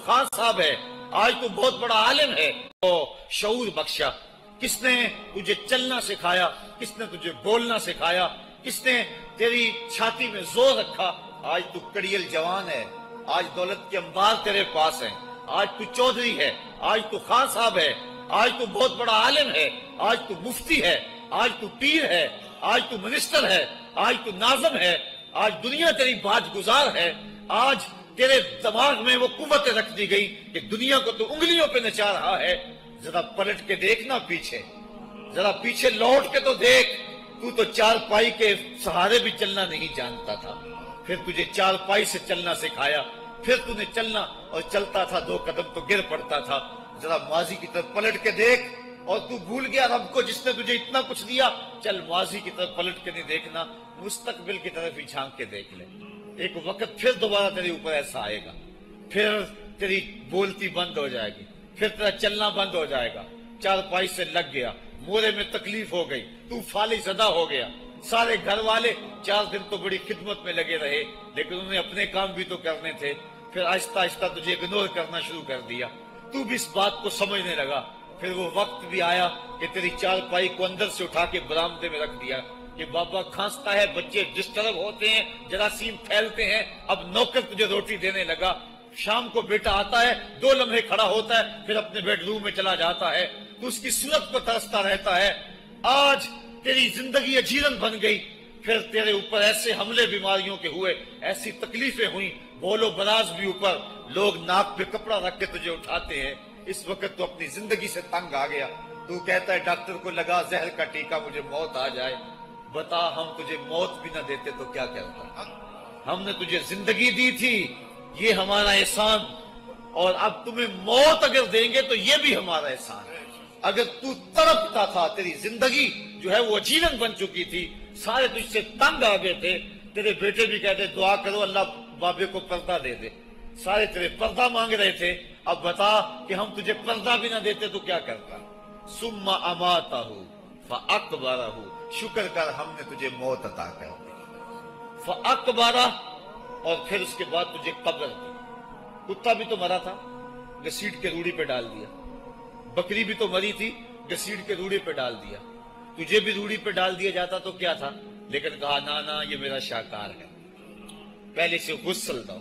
خان صاحب ہے، آج تو بہت بڑا عالم ہے، تو شعور بخشا۔ کس نے تجھے چلنا سکھایا؟ کس نے تجھے بولنا سکھایا؟ کس نے تیری چھاتی میں زور رکھا؟ آج تو کڑیل جوان ہے، آج دولت کے انبار تیرے پاس ہیں، آج تو چودھری ہے، آج تو خان صاحب ہے، آج تو بہت بڑا عالم ہے، آج تو مفتی ہے، آج تو پیر ہے، آج تو منسٹر ہے، آج تو ناظم ہے، آج دنیا تیری باج گزار ہے، آج تیرے دماغ میں وہ قوت رکھ دی گئی کہ دنیا کو تو انگلیوں پہ نچا رہا ہے۔ ذرا پلٹ کے دیکھنا پیچھے، ذرا پیچھے لوٹ کے تو دیکھ، تو چار پائی کے سہارے بھی چلنا نہیں جانتا تھا، پھر تجھے چار پائی سے چلنا سکھایا، پھر تو نے چلنا اور چلتا تھا، دو قدم تو گر پڑتا تھا۔ ذرا ماضی کی طرف پلٹ کے دیکھ، اور تو بھول گیا رب کو جس نے تجھے اتنا کچھ دیا۔ چل ماضی کی طرف پلٹ کے نہیں دیکھنا، مستقبل کی طرف ہی جھانک کے دیکھ لے۔ ایک وقت پھر دوبارہ تیرے اوپر ایسا آئے گا، پھر تیری بولتی بند ہو جائے گی، پھر تیرا چلنا بند ہو جائے گا۔ چار پائی سے لگ گیا، مورے میں تکلیف ہو گئی، تو فالح زدہ ہو گیا۔ سارے گھر والے 4 دن تو بڑی خدمت میں لگے رہے، لیکن انہیں اپنے کام بھی تو کرنے تھے، پھر آہستہ آہستہ تجھے اگنور کرنا شروع کر دیا۔ تو بھی اس بات کو سمجھنے لگا، پھر وہ وقت بھی آیا کہ تیری چار پائی کو اندر سے اٹھا کے برآمدے میں رکھ دیا کہ بابا کھانستا ہے، بچے ڈسٹرب ہوتے ہیں، جراثیم پھیلتے ہیں، اب نوکر تجھے روٹی دینے لگا۔ شام کو بیٹا آتا ہے، 2 لمحے کھڑا ہوتا ہے، پھر اپنے بیڈ روم میں چلا جاتا ہے، تو اس کی صورت کو ترستا رہتا ہے۔ آج تیری زندگی اجیرن بن گئی، پھر تیرے اوپر ایسے حملے بیماریوں کے ہوئے، ایسی تکلیفیں ہوئیں، بول و براز بھی اوپر، لوگ ناک پہ کپڑا رکھ کے تجھے اٹھاتے ہیں۔ اس وقت تو اپنی زندگی سے تنگ آ گیا، تو کہتا ہے ڈاکٹر کو لگا زہر کا ٹیکہ، مجھے موت آ جائے۔ بتا ہم تجھے موت بھی نہ دیتے تو کیا کرتا؟ ہم نے تجھے زندگی دی تھی، یہ ہمارا احسان، اور اب تمہیں موت اگر دیں گے تو یہ بھی ہمارا احسان ہے۔ اگر تو تڑپتا تھا، تیری زندگی جو ہے وہ اجیرن بن چکی تھی، سارے تجھ سے تنگ آ گئے تھے، تیرے بیٹے بھی کہتے دعا کرو اللہ بابے کو پردہ دے دے، سارے تیرے پردہ مانگ رہے تھے، اب بتا کہ ہم تجھے پردہ بھی نہ دیتے تو کیا کرتا؟ ثم اماتہ فاقبرہ، شکر کر ہم نے تجھے موت عطا کر دی، فاقبرہ، اور پھر اس کے بعد تجھے قبر دی۔ کتا بھی تو مرا تھا، گھسیٹ کے روڑی پہ ڈال دیا، بکری بھی تو مری تھی، گھسیٹ کے روڑی پہ ڈال دیا، تجھے بھی روڑی پہ ڈال دیا جاتا تو کیا تھا؟ لیکن کہا نا یہ میرا شاہکار ہے، پہلے سے غسل دو،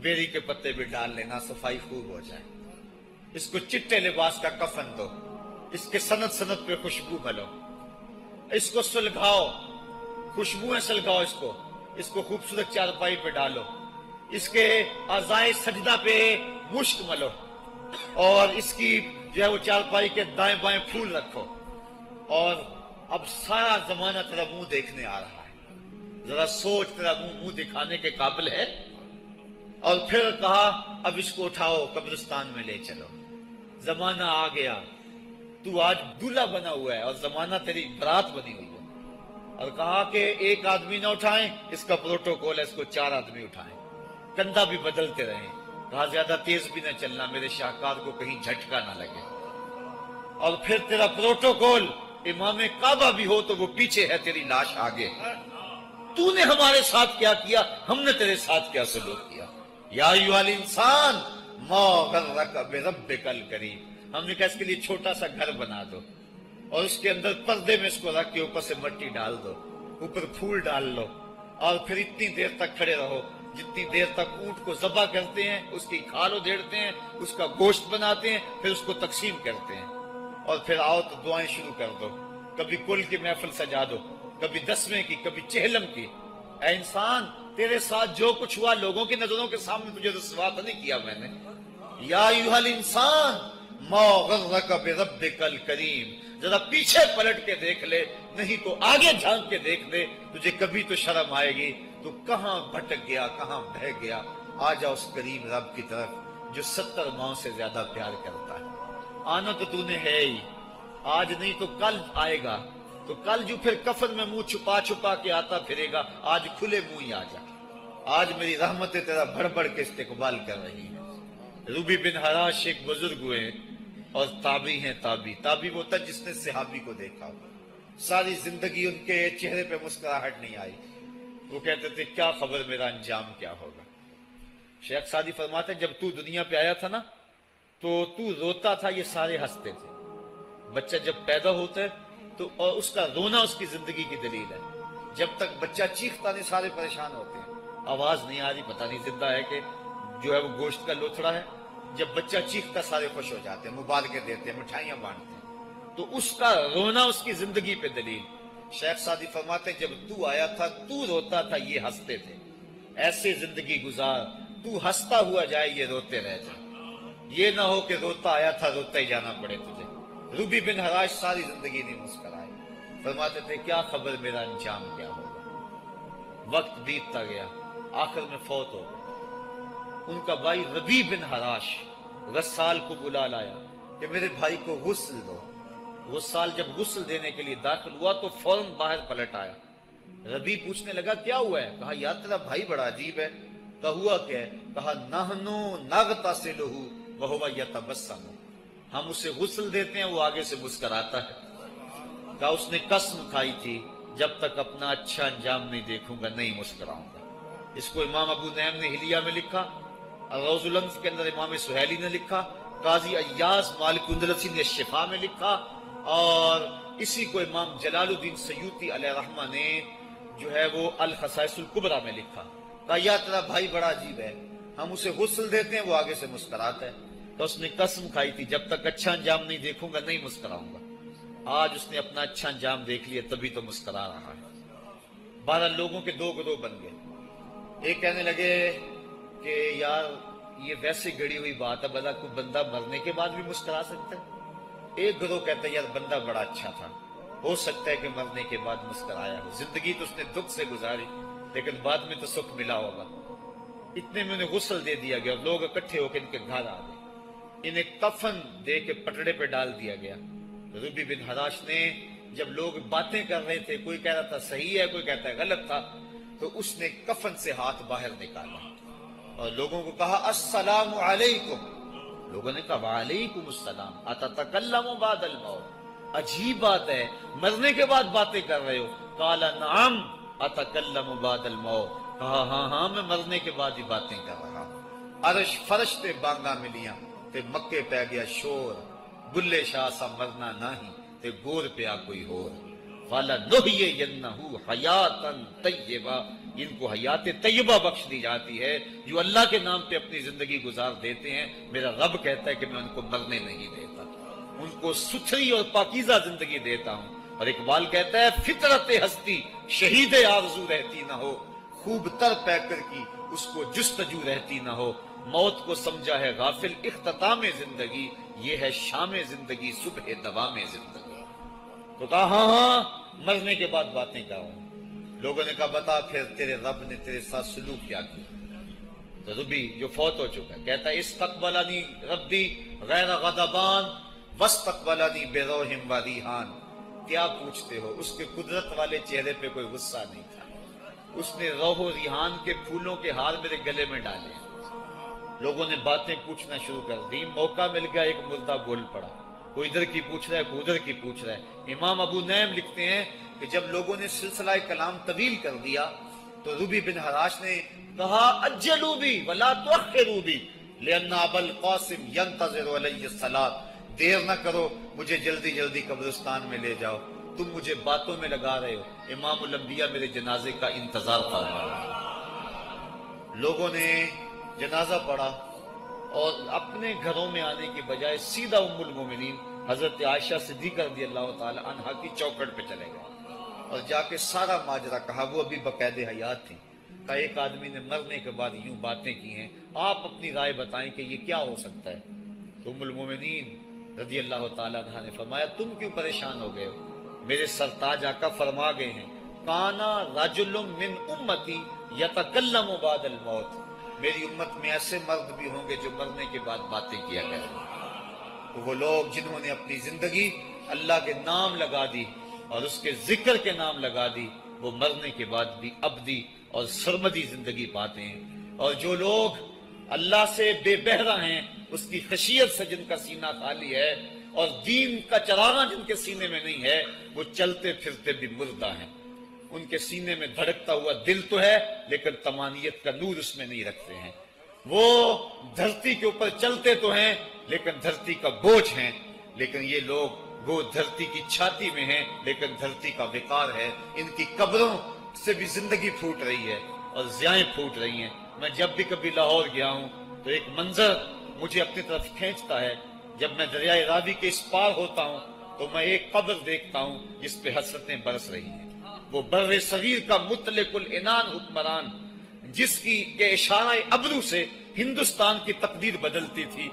بیری کے پتے بھی ڈال لینا، صفائی خوب ہو جائے، اس کو چٹے لباس کا کفن دو، اس کے سند سند پہ خوشبو ملو، اس کو سلگاؤ، خوشبوئیں سلگاؤ، اس کو خوبصورت چارپائی پہ ڈالو، اس کے اعضائے سجدہ پہ مشک ملو، اور اس کی جو ہے وہ چارپائی کے دائیں بائیں پھول رکھو، اور اب سارا زمانہ تیرا منہ دیکھنے آ رہا ہے، ذرا سوچ تیرا منہ دکھانے کے قابل ہے؟ اور پھر کہا اب اس کو اٹھاؤ قبرستان میں لے چلو، زمانہ آ گیا، تو آج دولہا بنا ہوا ہے اور زمانہ تیری برات بنی ہوئی ہے، اور کہا کہ ایک آدمی نہ اٹھائیں، اس کا پروٹوکول ہے، اس کو 4 آدمی اٹھائیں، کندھا بھی بدلتے رہیں، کہا زیادہ تیز بھی نہ چلنا، میرے شاہکار کو کہیں جھٹکا نہ لگے، اور پھر تیرا پروٹوکول امام کعبہ بھی ہو تو وہ پیچھے ہے، تیری لاش آگے، تو نے ہمارے ساتھ کیا کیا، ہم نے تیرے ساتھ کیا سلوک کیا۔ یا ایھا الانسان ما غرک بربک الکریم، ہم نے کہا اس کے لیے چھوٹا سا گھر بنا دو، اور اس کے اندر پردے میں اس کو رکھ کے اوپر سے مٹی ڈال دو، اوپر پھول ڈال لو، اور پھر اتنی دیر تک کھڑے رہو جتنی دیر تک اونٹ کو ذبح کرتے ہیں، اس کی کھال ادھیڑتے ہیں، اس کا گوشت بناتے ہیں، پھر اس کو تقسیم کرتے ہیں، اور پھر آؤ تو دعائیں شروع کر دو، کبھی کل کی محفل سجا دو، کبھی 10ویں کی، کبھی چہلم کی۔ اے انسان، تیرے ساتھ جو کچھ ہوا لوگوں کی نظروں کے سامنے تجھے رسوا تو نہیں کیا میں نے؟ یا ایھا الانسان ما غرک بربک الکریم، ذرا پیچھے پلٹ کے دیکھ لے، نہیں تو آگے جھانک کے دیکھ لے، تجھے کبھی تو شرم آئے گی، تو کہاں بھٹک گیا، کہاں بہہ گیا۔ آ جا اس کریم رب کی طرف جو 70 ماؤں سے زیادہ پیار کرتا ہے۔ آنا تو نے ہے ہی، آج نہیں تو کل آئے گا، تو کل جو پھر کفن میں منہ چھپا چھپا کے آتا پھرے گا، آج کھلے منہ ہی آ جا، آج میری رحمتیں تیرا بڑھ بڑھ کے استقبال کر رہی ہیں۔ روبی بن حراش ایک بزرگ ہوئے اور تابعی ہیں، تابعی وہ تھا جس نے صحابی کو دیکھا، ساری زندگی ان کے چہرے پہ مسکراہٹ نہیں آئی، وہ کہتے تھے کیا خبر میرا انجام کیا ہوگا۔ شیخ سعدی فرماتے ہیں جب تو دنیا پہ آیا تھا نا تو روتا تھا، یہ سارے ہنستے تھے۔ بچہ جب پیدا ہوتا ہے تو اور اس کا رونا اس کی زندگی کی دلیل ہے۔ جب تک بچہ چیختا نہیں سارے پریشان ہوتے ہیں، آواز نہیں آ رہی، پتہ نہیں زندہ ہے کہ جو ہے وہ گوشت کا لوتھڑا ہے۔ جب بچہ چیختا سارے خوش ہو جاتے ہیں، مبارکیں دیتے ہیں، مٹھائیاں بانٹتے ہیں، تو اس کا رونا اس کی زندگی پہ دلیل۔ شیخ سعدی فرماتے ہیں جب تو آیا تھا تو روتا تھا، یہ ہنستے تھے، ایسے زندگی گزار تو ہنستا ہوا جائے یہ روتے رہ جائے، یہ نہ ہو کہ روتا آیا تھا روتا ہی جانا پڑے تجھے۔ روبی بن حراش ساری زندگی نہیں مسکرائے، فرماتے تھے کیا خبر میرا انجام کیا ہوگا۔ وقت بیتتا گیا، آخر میں فوت ہو گئے۔ ان کا بھائی ربیع بن حراش غسال کو بلا لایا کہ میرے بھائی کو غسل دو۔ غسال جب غسل دینے کے لیے داخل ہوا تو فوراً باہر پلٹ آیا۔ ربیع پوچھنے لگا کیا ہوا ہے؟ کہا یار تیرا بھائی بڑا عجیب ہے۔ کہا ہوا کیا ہے؟ کہا نحنو نغتسلہ وہو یتبسم، ہم اسے غسل دیتے ہیں وہ آگے سے مسکراتا ہے۔ کہا اس نے قسم کھائی تھی جب تک اپنا اچھا انجام نہیں دیکھوں گا نہیں مسکراؤں گا۔ اس کو امام ابو نعیم نے حلیہ میں لکھا، روز الانف کے اندر امام سہیلی نے لکھا، قاضی ایاز مالک اندلسی نے شفا میں لکھا، اور اسی کو امام جلال الدین سیوطی علیہ رحمہ نے جو ہے وہ الخصائص الکبریٰ میں لکھا۔ کہا یا تیرا بھائی بڑا عجیب ہے، ہم اسے غسل دیتے ہیں وہ آگے سے مسکراتا ہے۔ تو اس نے قسم کھائی تھی جب تک اچھا انجام نہیں دیکھوں گا نہیں مسکراؤں گا۔ آج اس نے اپنا اچھا انجام دیکھ لیا تبھی تو مسکرا رہا ہے۔ 12 لوگوں کے 2 گروہ بن گئے۔ ایک کہنے لگے کہ یار یہ ویسے گڑی ہوئی بات ہے، بھلا کوئی بندہ مرنے کے بعد بھی مسکرا سکتا ہے۔ ایک گروہ کہتا ہے یار بندہ بڑا اچھا تھا، ہو سکتا ہے کہ مرنے کے بعد مسکرایا ہو، زندگی تو اس نے دکھ سے گزاری لیکن بعد میں تو سکھ ملا ہوگا۔ اتنے میں انہیں غسل دے دیا گیا اور لوگ اکٹھے ہو کے ان کے گھر آ گئے، انہیں کفن دے کے پٹڑے پہ ڈال دیا گیا۔ ربیع بن حراش نے جب لوگ باتیں کر رہے تھے، کوئی کہہ رہا تھا صحیح ہے کوئی کہتا ہے غلط تھا، تو اس نے کفن سے ہاتھ باہر نکالا اور لوگوں کو کہا السلام علیکم۔ لوگوں نے کہا وعلیکم السلام، اتتکلم بعد الموت، عجیب بات ہے مرنے کے بعد باتیں کر رہے ہو۔ قال نعم اتکلم بعد الموت، کہا ہاں ہاں میں مرنے کے بعد ہی باتیں کر رہا ہوں۔ عرش فرش تے بانگا ملیاں تے مکے پہ گیا شور، بلے شاہ سا مرنا نہیں تے گور پیا کوئی ہور۔ فَلَنُحْيِيَنَّهُ حَيَاتًا طَيِّبَةً، ان کو حیات طیبہ بخش دی جاتی ہے جو اللہ کے نام پہ اپنی زندگی گزار دیتے ہیں۔ میرا رب کہتا ہے کہ میں ان کو مرنے نہیں دیتا، ان کو ستھری اور پاکیزہ زندگی دیتا ہوں۔ اور اقبال کہتا ہے فطرت ہستی شہید آرزو رہتی نہ ہو، خوب تر پیکر کی اس کو جستجو رہتی نہ ہو، موت کو سمجھا ہے غافل اختتام زندگی، یہ ہے شام زندگی صبح دوام زندگی۔ تو کہا ہاں ہاں مرنے کے بعد باتیں کروں۔ لوگوں نے کہا بتا پھر تیرے رب نے تیرے ساتھ سلوک کیا کیا؟ تو ربیع جو فوت ہو چکا ہے کہتا ہے استقبلنی ربی غیر غضبان واستقبلنی بروح و ریحان، کیا پوچھتے ہو، اس کے قدرت والے چہرے پہ کوئی غصہ نہیں تھا، اس نے روح و ریحان کے پھولوں کے ہار میرے گلے میں ڈالے۔ لوگوں نے باتیں پوچھنا شروع کر دی، موقع مل گیا ایک مردہ بول پڑا، کوئی ادھر کی پوچھ رہا ہے کوئی ادھر کی پوچھ رہا ہے۔ امام ابو نعیم لکھتے ہیں کہ جب لوگوں نے سلسلہ کلام طویل کر دیا تو ربیع بن حراش نے کہا اجلوا بی ولا تؤخروا بی لان ابا القاسم ينتظر علی الصلاۃ، دیر نہ کرو مجھے جلدی جلدی قبرستان میں لے جاؤ، تم مجھے باتوں میں لگا رہے ہو، امام الانبیاء میرے جنازے کا انتظار فرما رہے ہیں۔ لوگوں نے جنازہ پڑھا اور اپنے گھروں میں آنے کی بجائے سیدھا ام المومنین حضرت عائشہ صدیقہ رضی اللہ تعالی عنہا کی چوکھٹ پہ چلے گئے اور جا کے سارا ماجرا کہا، وہ ابھی باقاعدہ حیات تھی۔ کہا ایک آدمی نے مرنے کے بعد یوں باتیں کی ہیں، آپ اپنی رائے بتائیں کہ یہ کیا ہو سکتا ہے۔ تو ام المومنین رضی اللہ تعالی عنہا نے فرمایا تم کیوں پریشان ہو گئے ہو، میرے سرتاج آقا فرما گئے ہیں کانا رجل من امتی یتکلم بعد الموت، میری امت میں ایسے مرد بھی ہوں گے جو مرنے کے بعد باتیں کیا کریں گے۔ تو وہ لوگ جنہوں نے اپنی زندگی اللہ کے نام لگا دی اور اس کے ذکر کے نام لگا دی، وہ مرنے کے بعد بھی ابدی اور سرمدی زندگی پاتے ہیں۔ اور جو لوگ اللہ سے بے بہرہ ہیں، اس کی خشیت سے جن کا سینہ خالی ہے اور دین کا چراغاں جن کے سینے میں نہیں ہے، وہ چلتے پھرتے بھی مردہ ہیں، ان کے سینے میں دھڑکتا ہوا دل تو ہے لیکن تمانیت کا نور اس میں نہیں رکھتے ہیں۔ وہ دھرتی کے اوپر چلتے تو ہیں لیکن دھرتی کا بوجھ ہیں، لیکن یہ لوگ وہ دھرتی کی چھاتی میں ہیں لیکن دھرتی کا وقار ہے۔ ان کی قبروں سے بھی زندگی پھوٹ رہی ہے اور ضیائیں پھوٹ رہی ہیں۔ میں جب بھی کبھی لاہور گیا ہوں تو ایک منظر مجھے اپنی طرف کھینچتا ہے۔ جب میں دریائے راوی کے اس پار ہوتا ہوں تو میں ایک قبر دیکھتا ہوں جس پہ حسرتیں برس رہی ہیں۔ وہ بر صغیر کا مطلق العنان حکمران جس کی کے اشارہ ابرو سے ہندوستان کی تقدیر بدلتی تھی،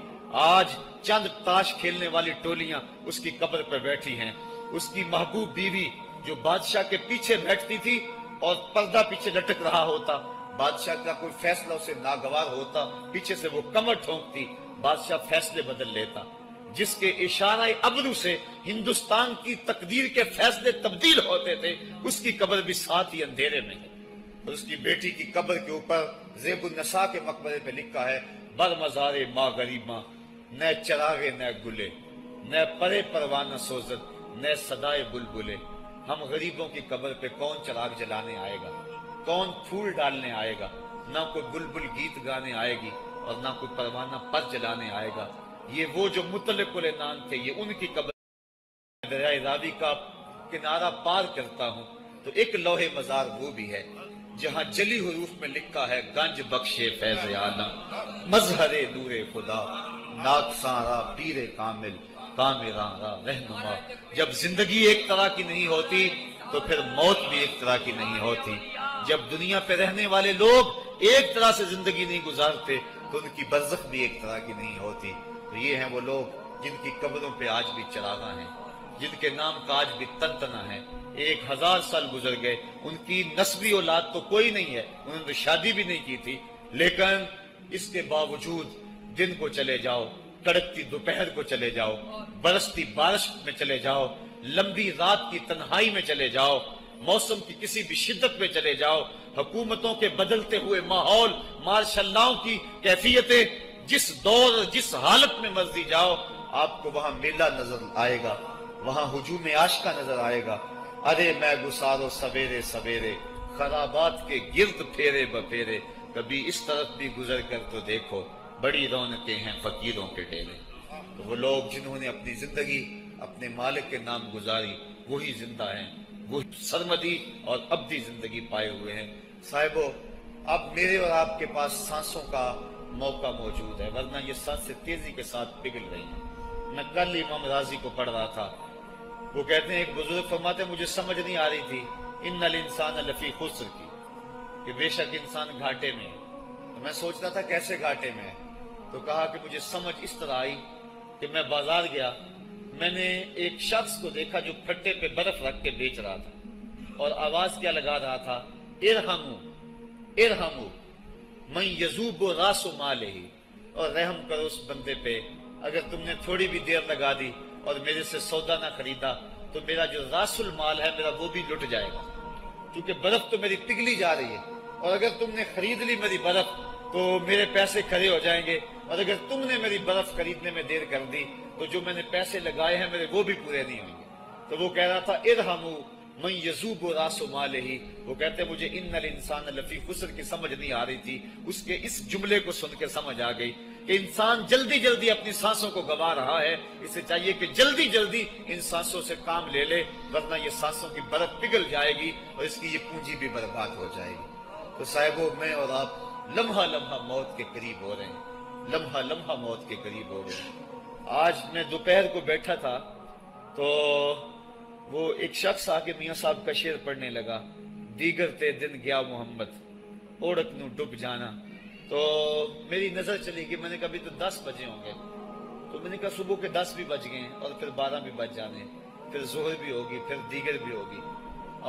آج چند تاش کھیلنے والی ٹولیاں اس کی قبر پہ بیٹھی ہیں۔ اس کی محبوب بیوی جو بادشاہ کے پیچھے بیٹھتی تھی اور پردہ پیچھے لٹک رہا ہوتا، بادشاہ کا کوئی فیصلہ اسے ناگوار ہوتا، پیچھے سے وہ کمر ٹھونکتی، بادشاہ فیصلے بدل لیتا۔ جس کے اشارہ ابرو سے ہندوستان کی تقدیر کے فیصلے تبدیل ہوتے تھے، اس کی قبر بھی ساتھ ہی اندھیرے میں ہے۔ اور اس کی بیٹی کی قبر کے اوپر زیب النساء کے مقبرے پہ لکھا ہے، بر مزار ماں غریباں، نہ چراغے نہ گلے، نہ پرے پروانہ سوزت، نہ صدائے بلبلے۔ ہم غریبوں کی قبر پہ کون چراغ جلانے آئے گا، کون پھول ڈالنے آئے گا؟ نہ کوئی بلبل گیت گانے آئے گی اور نہ کوئی پروانہ پر جلانے آئے گا۔ یہ وہ جو مطلق العنان تھے، یہ ان کی قبر۔ دریائے راوی کا کنارہ پار کرتا ہوں تو ایک لوح مزار وہ بھی ہے جہاں جلی حروف میں لکھا ہے، گنج بخشے فیض عالم، مظہر نور خدا، ناک سارا پیر کامل، کامراں را رہنما۔ جب زندگی ایک طرح کی نہیں ہوتی تو پھر موت بھی ایک طرح کی نہیں ہوتی۔ جب دنیا پہ رہنے والے لوگ ایک طرح سے زندگی نہیں گزارتے تو ان کی برزخ بھی ایک طرح کی نہیں ہوتی۔ تو یہ ہیں وہ لوگ جن کی قبروں پہ آج بھی چراغاں ہیں، جن کے نام کا آج بھی تنتنا ہے۔ 1000 سال گزر گئے، ان کی نسبی اولاد تو کوئی نہیں ہے، انہوں نے شادی بھی نہیں کی تھی، لیکن اس کے باوجود دن کو چلے جاؤ، کڑکتی دوپہر کو چلے جاؤ، برستی بارش میں چلے جاؤ، لمبی رات کی تنہائی میں چلے جاؤ، موسم کی کسی بھی شدت میں چلے جاؤ، حکومتوں کے بدلتے ہوئے ماحول، مارشل لاؤ کی کیفیتیں، جس دور جس حالت میں مرضی جاؤ، آپ کو وہاں میلہ نظر آئے گا، وہاں ہجوم عاشقہ نظر آئے گا۔ ارے میں گسارو سویرے سویرے، خرابات کے گرد پھیرے بپھیرے، کبھی اس طرف بھی گزر کر تو دیکھو، بڑی رونقیں ہیں فقیروں کے ڈیرے۔ تو وہ لوگ جنہوں نے اپنی زندگی اپنے مالک کے نام گزاری، وہی زندہ ہیں، وہ سرمدی اور ابدی زندگی پائے ہوئے ہیں۔ صاحبو، اب میرے اور آپ کے پاس سانسوں کا موقع موجود ہے، ورنہ یہ سانسیں تیزی کے ساتھ پگھل رہی ہیں۔ میں کل امام راضی کو پڑھ رہا تھا، وہ کہتے ہیں، ایک بزرگ فرماتے ہیں، مجھے سمجھ نہیں آ رہی تھی ان الانسان لفی خسر کی، کہ بے شک انسان گھاٹے میں ہے۔ تو میں سوچ رہا تھا کیسے گھاٹے میں ہے، تو کہا کہ مجھے سمجھ اس طرح آئی کہ میں بازار گیا، میں نے ایک شخص کو دیکھا جو پھٹے پہ برف رکھ کے بیچ رہا تھا، اور آواز کیا لگا رہا تھا، ارحمو ارحمو من یذوب راس مالہ، اور رحم کرو اس بندے پہ، اگر تم نے تھوڑی بھی دیر لگا دی اور میرے سے سودا نہ خریدا تو میرا جو راس المال ہے میرا وہ بھی لٹ جائے گا، کیونکہ برف تو میری پگھلی جا رہی ہے، اور اگر تم نے خرید لی میری برف تو میرے پیسے کھڑے ہو جائیں گے، اور اگر تم نے میری برف خریدنے میں دیر کر دی تو جو میں نے پیسے لگائے ہیں میرے وہ بھی پورے نہیں ہوں گے۔ تو وہ کہہ رہا تھا ارحمو من یذوب راس مالہ، وہ کہتے ہیں مجھے ان الانسان لفی خسر کی سمجھ نہیں آ رہی تھی، اس کے اس جملے کو سن کے سمجھ آ گئی کہ انسان جلدی جلدی اپنی سانسوں کو گوا رہا ہے، اسے چاہیے کہ جلدی جلدی ان سانسوں سے کام لے لے، ورنہ یہ سانسوں کی برف پگھل جائے گی اور اس کی یہ پونجی بھی برباد ہو جائے گی۔ تو صاحبو، میں اور آپ لمحہ لمحہ موت کے قریب ہو رہے ہیں، لمحہ لمحہ موت کے قریب ہو رہے ہیں۔ آج میں دوپہر کو بیٹھا تھا تو وہ ایک شخص آ کے میاں صاحب کا شعر پڑھنے لگا، دیگر تے دن گیا محمد، اوڑک نو ڈب جانا۔ تو میری نظر چلی گئی، میں نے کہا ابھی تو 10 بجے ہوں گے، تو میں نے کہا صبح کے 10 بھی بج گئے ہیں اور پھر 12 بھی بج جانے ہیں، پھر ظہر بھی ہوگی، پھر دیگر بھی ہوگی،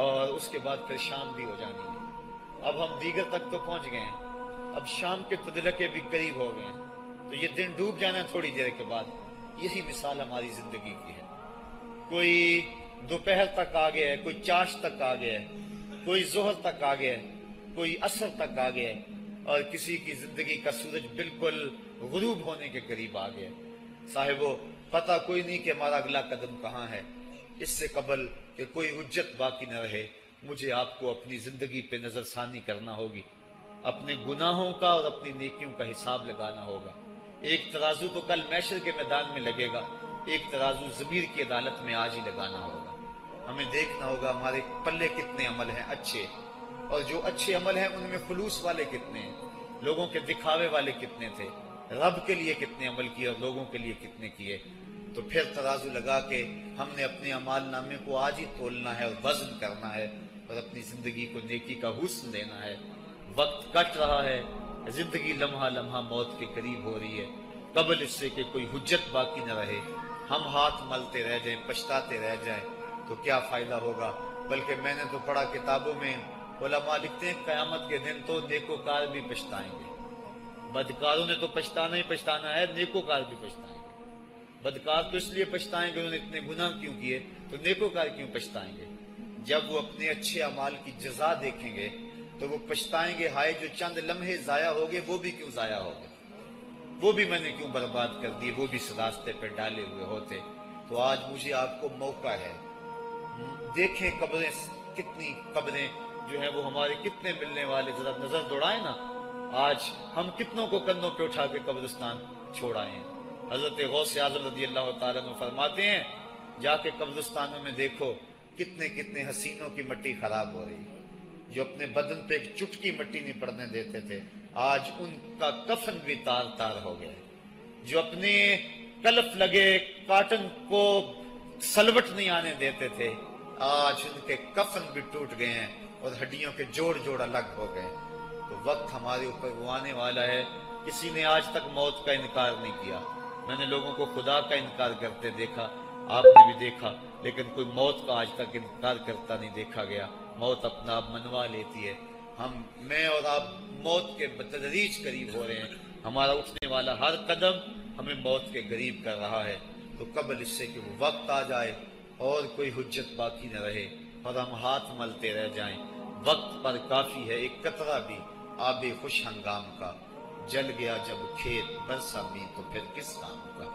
اور اس کے بعد پھر شام بھی ہو جانی ہے۔ اب ہم دیگر تک تو پہنچ گئے ہیں، اب شام کے تدلکے بھی قریب ہو گئے ہیں، تو یہ دن ڈوب جانا ہے تھوڑی دیر کے بعد۔ یہی مثال ہماری زندگی کی ہے، کوئی دوپہر تک آ گیا ہے، کوئی چاش تک آ گیا ہے، کوئی ظہر تک آ گیا ہے، کوئی عصر تک آ گیا ہے، اور کسی کی زندگی کا سورج بالکل غروب ہونے کے قریب آ گیا ہے۔ صاحبو، پتہ کوئی نہیں کہ ہمارا اگلا قدم کہاں ہے۔ اس سے قبل کہ کوئی حجت باقی نہ رہے، مجھے آپ کو اپنی زندگی پہ نظر ثانی کرنا ہوگی، اپنے گناہوں کا اور اپنی نیکیوں کا حساب لگانا ہوگا۔ ایک ترازو تو کل محشر کے میدان میں لگے گا، ایک ترازو ضمیر کی عدالت میں آج ہی لگانا ہوگا۔ ہمیں دیکھنا ہوگا ہمارے پلے کتنے عمل ہیں اچھے، اور جو اچھے عمل ہیں ان میں خلوص والے کتنے ہیں، لوگوں کے دکھاوے والے کتنے تھے، رب کے لیے کتنے عمل کیے اور لوگوں کے لیے کتنے کیے۔ تو پھر ترازو لگا کے ہم نے اپنے اعمال نامے کو آج ہی تولنا ہے اور وزن کرنا ہے، اور اپنی زندگی کو نیکی کا حسن دینا ہے۔ وقت کٹ رہا ہے، زندگی لمحہ لمحہ موت کے قریب ہو رہی ہے، قبل اس سے کہ کوئی حجت باقی نہ رہے، ہم ہاتھ ملتے رہ جائیں، پچھتاتے رہ جائیں تو کیا فائدہ ہوگا۔ بلکہ میں نے تو پڑھا کتابوں میں، علماء لکھتے ہیں قیامت کے دن تو نیکوکار بھی پچھتائیں گے۔ بدکاروں نے تو پچھتانا ہی پچھتانا ہے، نیکوکار بھی پچھتائیں گے۔ بدکار تو اس لیے پچھتائیں گے انہوں نے اتنے گناہ کیوں کیے، تو نیکوکار کیوں پچھتائیں گے؟ جب وہ اپنے اچھے اعمال کی جزا دیکھیں گے تو وہ پچھتائیں گے، ہائے جو چند لمحے ضائع ہو گئے وہ بھی کیوں ضائع ہو گئے، وہ بھی میں نے کیوں برباد کر دیے، وہ بھی اس راستے پہ ڈالے ہوئے ہوتے۔ تو آج مجھے آپ کو موقع ہے، دیکھیں قبریں، کتنی قبریں جو ہیں وہ ہمارے کتنے ملنے والے، ذرا نظر دوڑائیں نا، آج ہم کتنوں کو کندھوں پہ اٹھا کے قبرستان چھوڑ آئے ہیں۔ حضرت غوث اعظم رضی اللہ تعالیٰ عنہ فرماتے ہیں، جا کے قبرستانوں میں دیکھو کتنے کتنے حسینوں کی مٹی خراب ہو رہی ہے، جو اپنے بدن پہ ایک چٹکی مٹی نہیں پڑنے دیتے تھے، آج ان کا کفن بھی تار تار ہو گیا، جو اپنے کلف لگے کاٹن کو سلوٹ نہیں آنے دیتے تھے، آج ان کے کفن بھی ٹوٹ گئے ہیں اور ہڈیوں کے جوڑ جوڑ الگ ہو گئے۔ تو وقت ہمارے اوپر وہ آنے والا ہے، کسی نے آج تک موت کا انکار نہیں کیا۔ میں نے لوگوں کو خدا کا انکار کرتے دیکھا، آپ نے بھی دیکھا، لیکن کوئی موت کا آج تک انکار کرتا نہیں دیکھا گیا۔ موت اپنا آپ منوا لیتی ہے، میں اور آپ موت کے بتدریج قریب ہو رہے ہیں، ہمارا اٹھنے والا ہر قدم ہمیں موت کے قریب کر رہا ہے۔ تو قبل اس سے کہ وہ وقت آ جائے اور کوئی حجت باقی نہ رہے اور ہم ہاتھ ملتے رہ جائیں، وقت پر کافی ہے ایک قطرہ بھی آب خوش ہنگام کا، جل گیا جب کھیت برسا بھی تو پھر کس کام کا،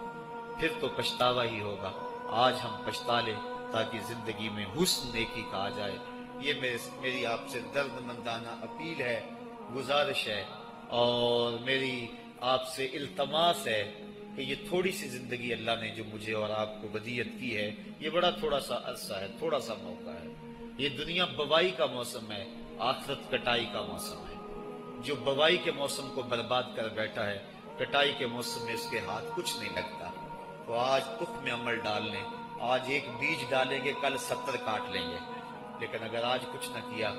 پھر تو پچھتاوا ہی ہوگا۔ آج ہم پچھتا لیں تاکہ زندگی میں حسن نیکی کا آ جائے۔ یہ میری آپ سے درد مندانہ اپیل ہے، گزارش ہے، اور میری آپ سے التماس ہے کہ یہ تھوڑی سی زندگی اللہ نے جو مجھے اور آپ کو ودیعت کی ہے، یہ بڑا تھوڑا سا عرصہ ہے، تھوڑا سا موقع ہے۔ یہ دنیا بوائی کا موسم ہے، آخرت کٹائی کا موسم ہے۔ جو بوائی کے موسم کو برباد کر بیٹھا ہے، کٹائی کے موسم میں اس کے ہاتھ کچھ نہیں لگتا۔ تو آج تخم میں عمل ڈال لیں، آج ایک بیج ڈالیں گے کل 70 کاٹ لیں گے، لیکن اگر آج کچھ نہ کیا